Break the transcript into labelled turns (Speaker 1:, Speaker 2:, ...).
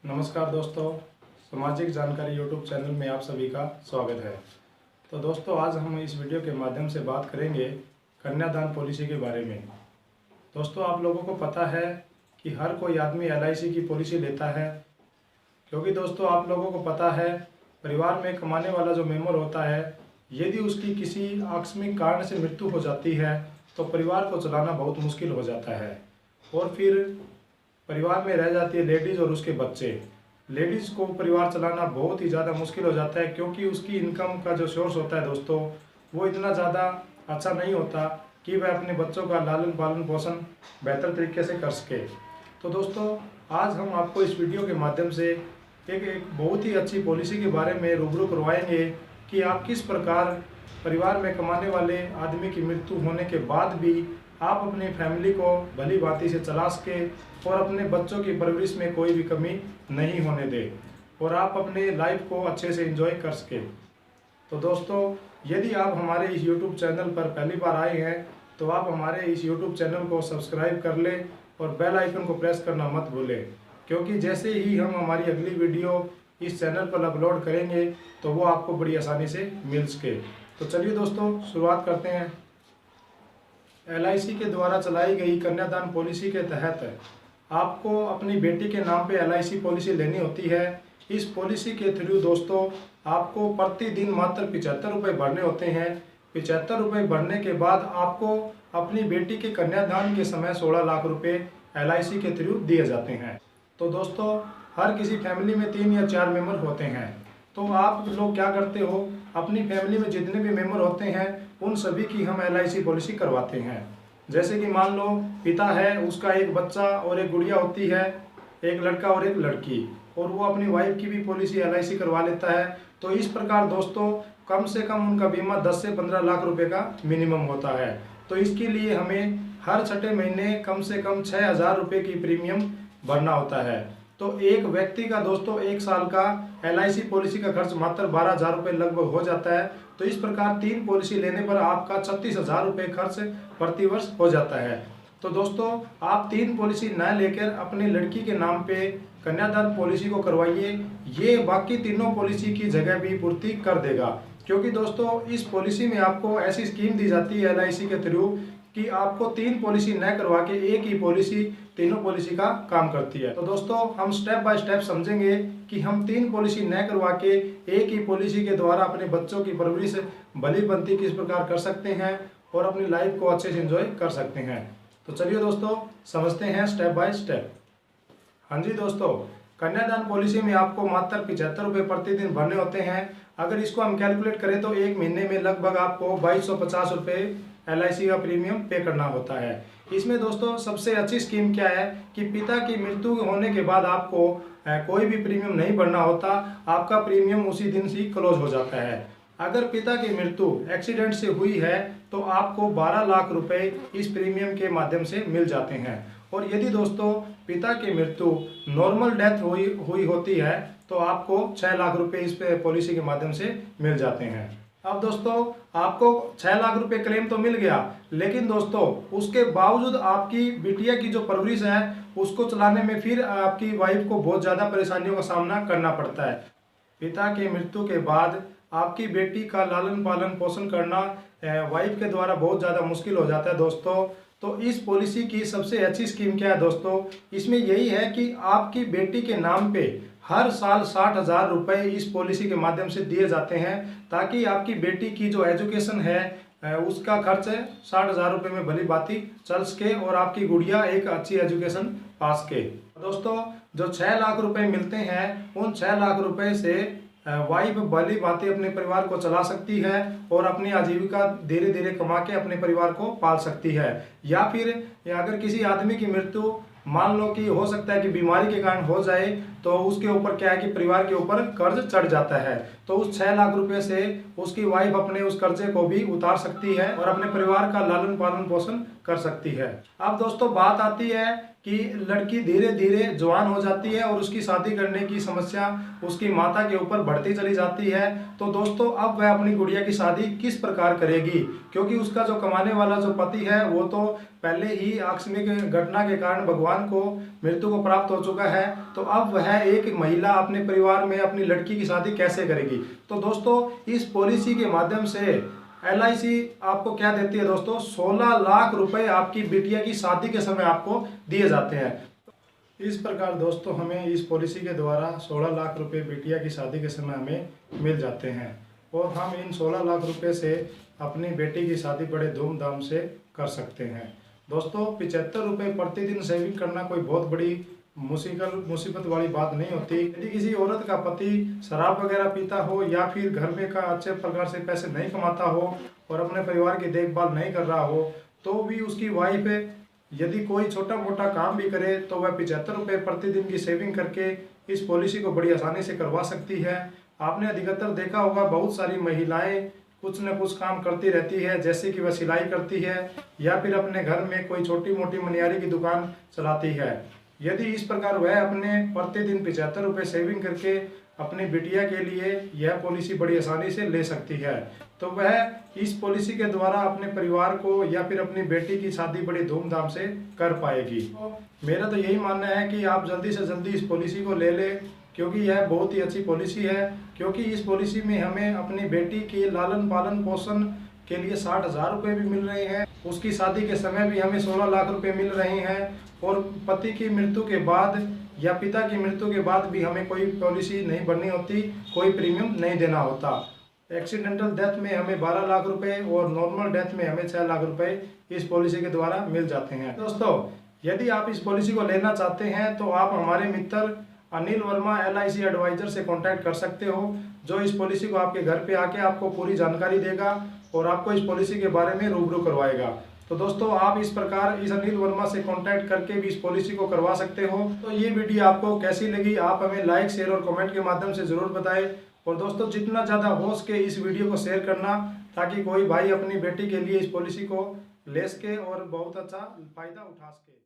Speaker 1: नमस्कार दोस्तों, सामाजिक जानकारी यूट्यूब चैनल में आप सभी का स्वागत है। तो दोस्तों, आज हम इस वीडियो के माध्यम से बात करेंगे कन्यादान पॉलिसी के बारे में। दोस्तों, आप लोगों को पता है कि हर कोई आदमी LIC की पॉलिसी लेता है, क्योंकि दोस्तों आप लोगों को पता है परिवार में कमाने वाला जो मेंबर होता है, यदि उसकी किसी आकस्मिक कारण से मृत्यु हो जाती है तो परिवार को चलाना बहुत मुश्किल हो जाता है और फिर परिवार में रह जाती है लेडीज़ और उसके बच्चे। लेडीज़ को परिवार चलाना बहुत ही ज़्यादा मुश्किल हो जाता है, क्योंकि उसकी इनकम का जो सोर्स होता है दोस्तों, वो इतना ज़्यादा अच्छा नहीं होता कि वह अपने बच्चों का लालन पालन पोषण बेहतर तरीके से कर सके। तो दोस्तों, आज हम आपको इस वीडियो के माध्यम से एक बहुत ही अच्छी पॉलिसी के बारे में रूबरू करवाएंगे कि आप किस प्रकार परिवार में कमाने वाले आदमी की मृत्यु होने के बाद भी आप अपनी फैमिली को भली भांति से चला सके और अपने बच्चों की परवरिश में कोई भी कमी नहीं होने दे और आप अपने लाइफ को अच्छे से एंजॉय कर सके। तो दोस्तों, यदि आप हमारे इस YouTube चैनल पर पहली बार आए हैं तो आप हमारे इस YouTube चैनल को सब्सक्राइब कर लें और बेल आइकन को प्रेस करना मत भूलें, क्योंकि जैसे ही हम हमारी अगली वीडियो इस चैनल पर अपलोड करेंगे तो वो आपको बड़ी आसानी से मिल सके। तो चलिए दोस्तों, शुरुआत करते हैं। LIC के द्वारा चलाई गई कन्यादान पॉलिसी के तहत आपको अपनी बेटी के नाम पे LIC पॉलिसी लेनी होती है। इस पॉलिसी के थ्रू दोस्तों आपको प्रतिदिन मात्र 75 रुपये भरने होते हैं। 75 रुपये भरने के बाद आपको अपनी बेटी के कन्यादान के समय 16 लाख रुपये LIC के थ्रू दिए जाते हैं। तो दोस्तों, हर किसी फैमिली में 3 या 4 मेंबर होते हैं। तो आप लोग क्या करते हो, अपनी फैमिली में जितने भी मेंबर होते हैं उन सभी की हम LIC पॉलिसी करवाते हैं। जैसे कि मान लो पिता है, उसका एक बच्चा और एक गुड़िया होती है, एक लड़का और एक लड़की, और वो अपनी वाइफ की भी पॉलिसी LIC करवा लेता है। तो इस प्रकार दोस्तों कम से कम उनका बीमा 10 से 15 लाख रुपए का मिनिमम होता है। तो इसके लिए हमें हर छठे महीने कम से कम 6,000 रुपये की प्रीमियम भरना होता है। तो एक व्यक्ति का दोस्तों 1 साल का LIC पॉलिसी का खर्च मात्र 12,000 रुपये लगभग हो जाता है। तो इस प्रकार 3 पॉलिसी लेने पर आपका 36,000 रुपये खर्च प्रतिवर्ष हो जाता है। तो दोस्तों, आप 3 पॉलिसी न लेकर अपनी लड़की के नाम पे कन्यादान पॉलिसी को करवाइए। ये बाकी तीनों पॉलिसी की जगह भी पूर्ति कर देगा, क्योंकि दोस्तों इस पॉलिसी में आपको ऐसी स्कीम दी जाती है LIC के थ्रू कि आपको 3 पॉलिसी न करवा के एक ही पॉलिसी तीनों पॉलिसी का काम करती है। तो दोस्तों, हम स्टेप बाय स्टेप समझेंगे कि हम 3 पॉलिसी न करवा के एक ही पॉलिसी के द्वारा अपने बच्चों की परवरिश भली बनती किस प्रकार कर सकते हैं और अपनी लाइफ को अच्छे से एंजॉय कर सकते हैं। तो चलिए दोस्तों, समझते हैं स्टेप बाय स्टेप। हाँ जी दोस्तों, कन्यादान पॉलिसी में आपको मात्र 75 रुपये प्रतिदिन भरने होते हैं। अगर इसको हम कैलकुलेट करें तो एक महीने में लगभग आपको 2250 रुपये LIC का प्रीमियम पे करना होता है। इसमें दोस्तों सबसे अच्छी स्कीम क्या है कि पिता की मृत्यु होने के बाद आपको कोई भी प्रीमियम नहीं भरना होता, आपका प्रीमियम उसी दिन से क्लोज हो जाता है। अगर पिता की मृत्यु एक्सीडेंट से हुई है तो आपको 12 लाख रुपए इस प्रीमियम के माध्यम से मिल जाते हैं, और यदि दोस्तों पिता की मृत्यु नॉर्मल डेथ हुई होती है तो आपको 6 लाख रुपए इस पॉलिसी के माध्यम से मिल जाते हैं। अब दोस्तों आपको 6 लाख रुपए क्लेम तो मिल गया, लेकिन दोस्तों उसके बावजूद आपकी बिटिया की जो परवरिश है उसको चलाने में फिर आपकी वाइफ को बहुत ज़्यादा परेशानियों का सामना करना पड़ता है। पिता की मृत्यु के बाद आपकी बेटी का लालन पालन पोषण करना वाइफ के द्वारा बहुत ज़्यादा मुश्किल हो जाता है दोस्तों। तो इस पॉलिसी की सबसे अच्छी स्कीम क्या है दोस्तों, इसमें यही है कि आपकी बेटी के नाम पे हर साल 60,000 रुपये इस पॉलिसी के माध्यम से दिए जाते हैं, ताकि आपकी बेटी की जो एजुकेशन है उसका खर्च 60,000 रुपये में भली भांति चल सके और आपकी गुड़िया एक अच्छी एजुकेशन पा सके। दोस्तों, जो 6 लाख रुपए मिलते हैं उन 6 लाख रुपए से वाइफ भली भांति अपने परिवार को चला सकती है और अपनी आजीविका धीरे धीरे कमा के अपने परिवार को पाल सकती है। या फिर अगर किसी आदमी की मृत्यु मान लो कि हो सकता है कि बीमारी के कारण हो जाए, तो उसके ऊपर क्या है कि परिवार के ऊपर कर्ज चढ़ जाता है, तो उस 6 लाख रुपए से उसकी वाइफ अपने उस कर्जे को भी उतार सकती है और अपने परिवार का लालन पालन पोषण कर सकती है। अब दोस्तों बात आती है कि लड़की धीरे धीरे जवान हो जाती है और उसकी शादी करने की समस्या उसकी माता के ऊपर बढ़ती चली जाती है। तो दोस्तों अब वह अपनी गुड़िया की शादी किस प्रकार करेगी, क्योंकि उसका जो कमाने वाला जो पति है वो तो पहले ही आकस्मिक घटना के कारण भगवान को मृत्यु को प्राप्त हो चुका है। तो अब वह एक महिला अपने परिवार में अपनी लड़की की शादी कैसे करेगी। तो दोस्तों इस पॉलिसी के माध्यम से LIC आपको क्या देती है दोस्तों, 16 लाख रुपए आपकी बिटिया की शादी के समय आपको दिए जाते हैं। इस प्रकार दोस्तों हमें इस पॉलिसी के द्वारा 16 लाख रुपए बिटिया की शादी के समय हमें मिल जाते हैं और हम इन 16 लाख रुपए से अपनी बेटी की शादी बड़े धूमधाम से कर सकते हैं। दोस्तों 75 रुपये प्रतिदिन सेविंग करना कोई बहुत बड़ी मुसीबत वाली बात नहीं होती। यदि किसी औरत का पति शराब वगैरह पीता हो या फिर घर में का अच्छे प्रकार से पैसे नहीं कमाता हो और अपने परिवार की देखभाल नहीं कर रहा हो, तो भी उसकी वाइफ यदि कोई छोटा मोटा काम भी करे तो वह 75 रुपये प्रतिदिन की सेविंग करके इस पॉलिसी को बड़ी आसानी से करवा सकती है। आपने अधिकतर देखा होगा बहुत सारी महिलाएं कुछ न कुछ काम करती रहती है, जैसे कि वह सिलाई करती है या फिर अपने घर में कोई छोटी मोटी मनियारी की दुकान चलाती है। यदि इस प्रकार वह अपने प्रतिदिन 75 रुपये सेविंग करके अपनी बिटिया के लिए यह पॉलिसी बड़ी आसानी से ले सकती है, तो वह इस पॉलिसी के द्वारा अपने परिवार को या फिर अपनी बेटी की शादी बड़ी धूमधाम से कर पाएगी। तो मेरा तो यही मानना है कि आप जल्दी से जल्दी इस पॉलिसी को ले लें, क्योंकि यह बहुत ही अच्छी पॉलिसी है। क्योंकि इस पॉलिसी में हमें अपनी बेटी के लालन पालन पोषण के लिए 60,000 रुपये भी मिल रहे हैं, उसकी शादी के समय भी हमें 16 लाख रुपए मिल रहे हैं और पति की मृत्यु के बाद या पिता की मृत्यु के बाद भी हमें कोई पॉलिसी नहीं भरनी होती, कोई प्रीमियम नहीं देना होता। एक्सीडेंटल डेथ में हमें 12 लाख रुपए और नॉर्मल डेथ में हमें 6 लाख रुपए इस पॉलिसी के द्वारा मिल जाते हैं। दोस्तों यदि आप इस पॉलिसी को लेना चाहते हैं तो आप हमारे मित्र अनिल वर्मा LIC एडवाइजर से कॉन्टैक्ट कर सकते हो, जो इस पॉलिसी को आपके घर पे आके आपको पूरी जानकारी देगा और आपको इस पॉलिसी के बारे में रूबरू करवाएगा। तो दोस्तों आप इस प्रकार इस अनिल वर्मा से कांटेक्ट करके भी इस पॉलिसी को करवा सकते हो। तो ये वीडियो आपको कैसी लगी आप हमें लाइक शेयर और कमेंट के माध्यम से ज़रूर बताएं। और दोस्तों जितना ज़्यादा हो सके इस वीडियो को शेयर करना, ताकि कोई भाई अपनी बेटी के लिए इस पॉलिसी को ले सके और बहुत अच्छा फ़ायदा उठा सके।